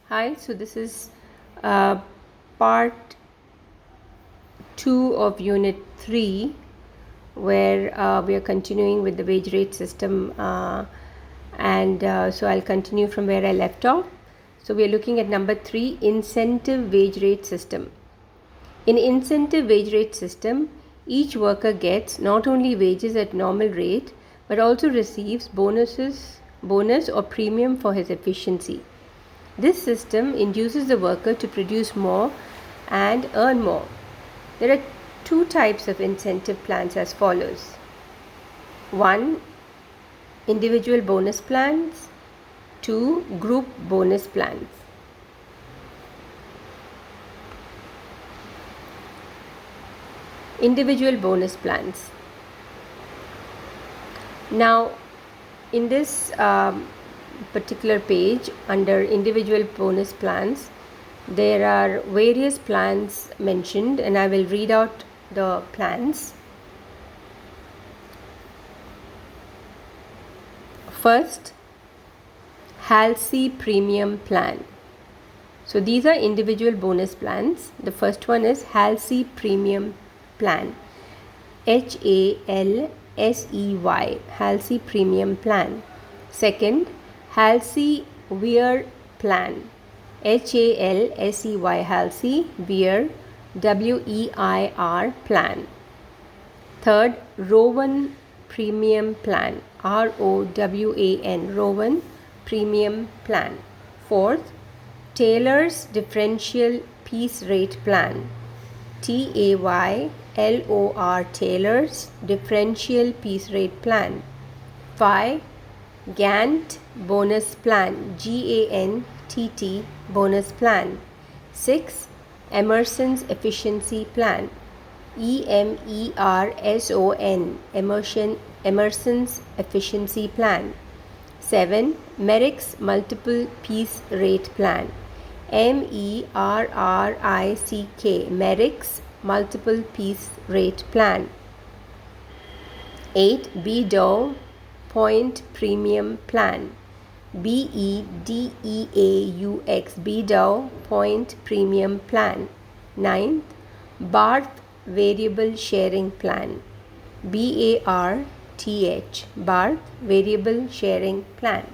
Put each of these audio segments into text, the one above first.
Hi, so this is uh, part 2 of Unit 3, where we are continuing with the wage rate system, and so I'll continue from where I left off. So we are looking at number 3, incentive wage rate system. In incentive wage rate system, each worker gets not only wages at normal rate but also receives bonus or premium for his efficiency. This system induces the worker to produce more and earn more. There are two types of incentive plans as follows. 1. Individual bonus plans. 2. Group bonus plans. Individual bonus plans. Now, in this particular page under individual bonus plans, there are various plans mentioned, and I will read out the plans. First, Halsey Premium Plan. So these are individual bonus plans. The first one is Halsey Premium Plan. HALSEY, Halsey Premium Plan. Second, Halsey Weir Plan. HALSEY, Halsey Weir, WEIR Plan. Third, Rowan Premium Plan. ROWAN, Rowan Premium Plan. Fourth, Taylor's Differential Piece Rate Plan. TAYLOR, Taylor's Differential Piece Rate Plan. 5. Gantt Bonus Plan. GANTT Bonus Plan. 6. Emerson's Efficiency Plan. EMERSON, Emerson's Efficiency Plan. 7. Merrick's Multiple Piece Rate Plan. MERRICK, Merrick's Multiple Piece Rate Plan. 8. Bedaux Point Premium Plan. BEDEAUX, Bedaux Point Premium Plan. 9th, Barth Variable Sharing Plan. BARTH, Barth Variable Sharing Plan.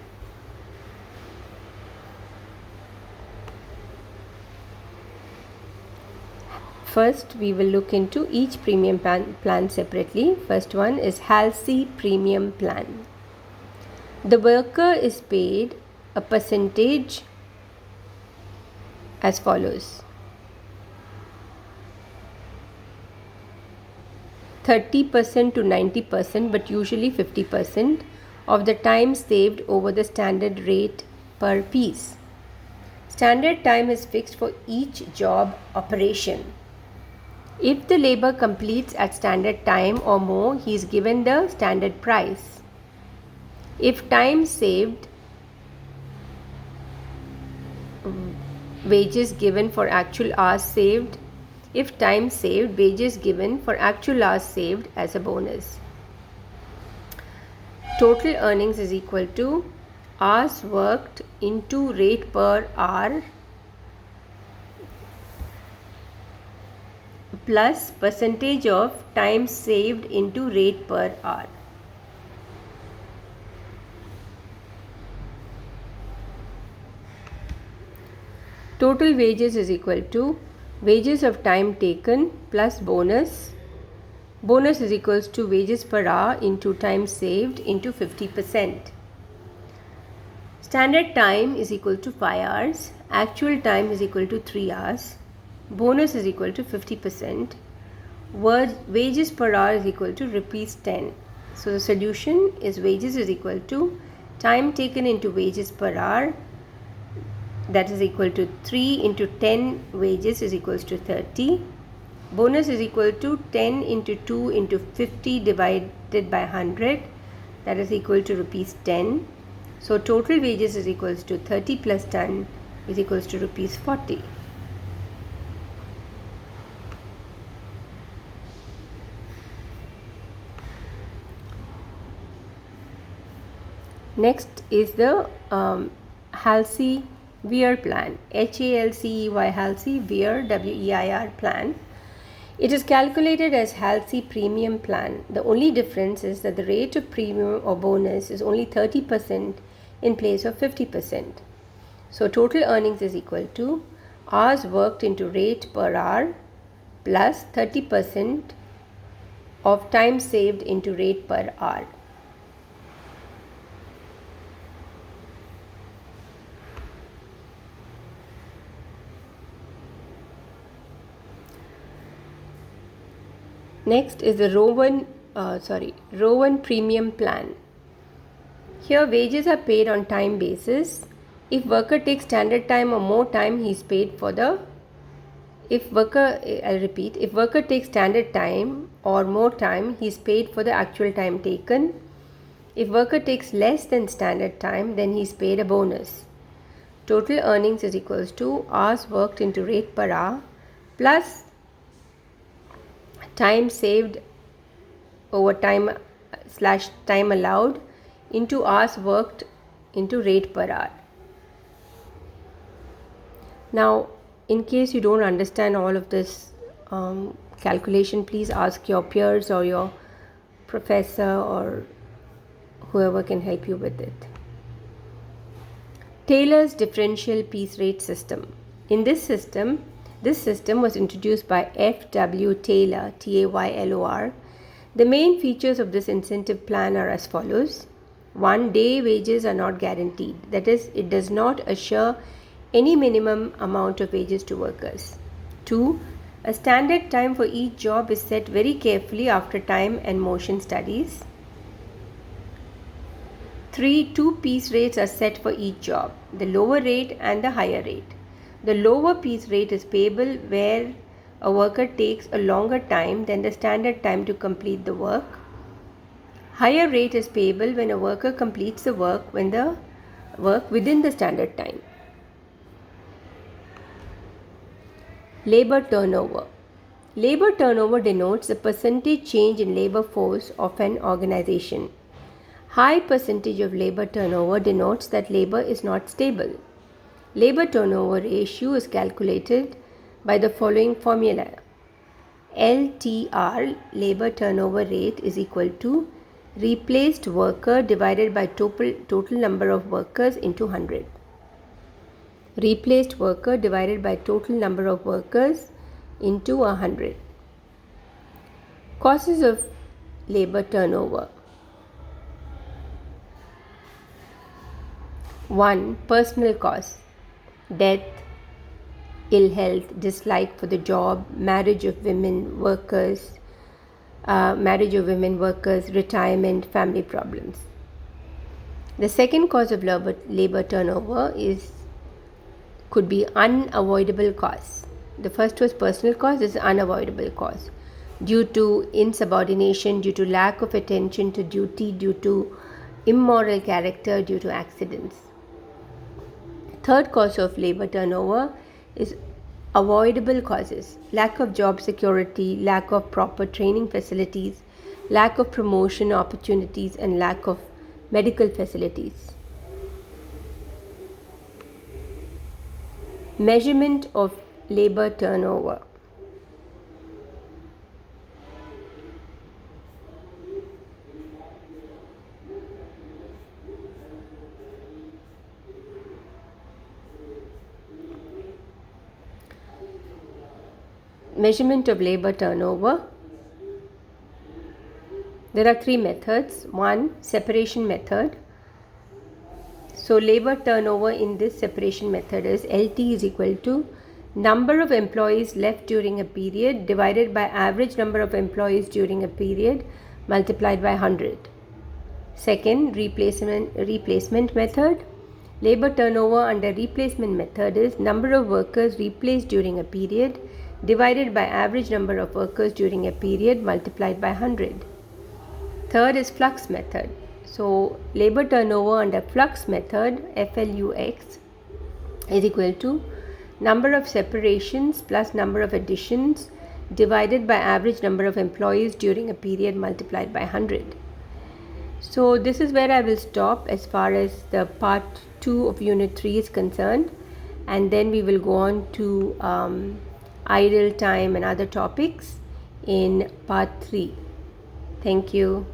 First, we will look into each premium plan separately. First one is Halsey Premium Plan. The worker is paid a percentage as follows: 30% to 90%, but usually 50% of the time saved over the standard rate per piece. Standard time is fixed for each job operation. If the labor completes at standard time or more, he is given the standard price. If time saved, wages given for actual hours saved. If time saved, wages given for actual hours saved as a bonus. Total earnings is equal to hours worked into rate per hour plus percentage of time saved into rate per hour. Total wages is equal to wages of time taken plus bonus. Bonus is equals to wages per hour into time saved into 50%. Standard time is equal to 5 hours. Actual time is equal to 3 hours. Bonus is equal to 50%. Wages per hour is equal to rupees 10. So the solution is wages is equal to time taken into wages per hour, that is equal to 3 into 10 wages is equals to 30. Bonus is equal to 10 into 2 into 50 divided by 100, that is equal to rupees 10. So total wages is equals to 30 plus 10 is equals to rupees 40. Next is the Halsey WEIR plan, HALCEY, HALCEY, WEIR, WEIR plan. It is calculated as HALCEY premium plan. The only difference is that the rate of premium or bonus is only 30% in place of 50%. So total earnings is equal to hours worked into rate per hour plus 30% of time saved into rate per hour. Next is the Rowan premium plan. Here wages are paid on time basis. If worker takes standard time or more time, he is paid for the if worker takes standard time or more time, he is paid for the actual time taken. If worker takes less than standard time, then he is paid a bonus. Total earnings is equals to hours worked into rate per hour plus time saved over time / time allowed into hours worked into rate per hour. Now, in case you don't understand all of this calculation, please ask your peers or your professor or whoever can help you with it. Taylor's differential piece rate system. In this system was introduced by F.W. Taylor, Taylor. The main features of this incentive plan are as follows. 1. Day wages are not guaranteed. That is, it does not assure any minimum amount of wages to workers. 2. A standard time for each job is set very carefully after time and motion studies. 3. Two piece rates are set for each job, the lower rate and the higher rate. The lower piece rate is payable where a worker takes a longer time than the standard time to complete the work. Higher rate is payable when a worker completes the work within the standard time. Labor turnover. Labor turnover denotes the percentage change in labor force of an organization. High percentage of labor turnover denotes that labor is not stable. Labor turnover ratio is calculated by the following formula. LTR, labor turnover rate, is equal to replaced worker divided by total number of workers into 100. Replaced worker divided by total number of workers into 100. Causes of labor turnover. 1. Personal cause. Death, ill health, dislike for the job, marriage of women workers, retirement, family problems. The second cause of labor turnover could be unavoidable cause. The first was personal cause, this is unavoidable cause. Due to insubordination, due to lack of attention to duty, due to immoral character, due to accidents. Third cause of labor turnover is avoidable causes. Lack of job security, lack of proper training facilities, lack of promotion opportunities, and lack of medical facilities. Measurement of labor turnover. Measurement of labor turnover. There are 3 methods. 1. Separation method. So labor turnover in this separation method is LT is equal to number of employees left during a period divided by average number of employees during a period multiplied by 100. Second, replacement method. Labor turnover under replacement method is number of workers replaced during a period divided by average number of workers during a period multiplied by 100. Third is flux method. So labor turnover under flux method, FLUX, is equal to number of separations plus number of additions divided by average number of employees during a period multiplied by 100. So this is where I will stop as far as the part 2 of unit 3 is concerned. and then we will go on to idle time and other topics in part 3. Thank you.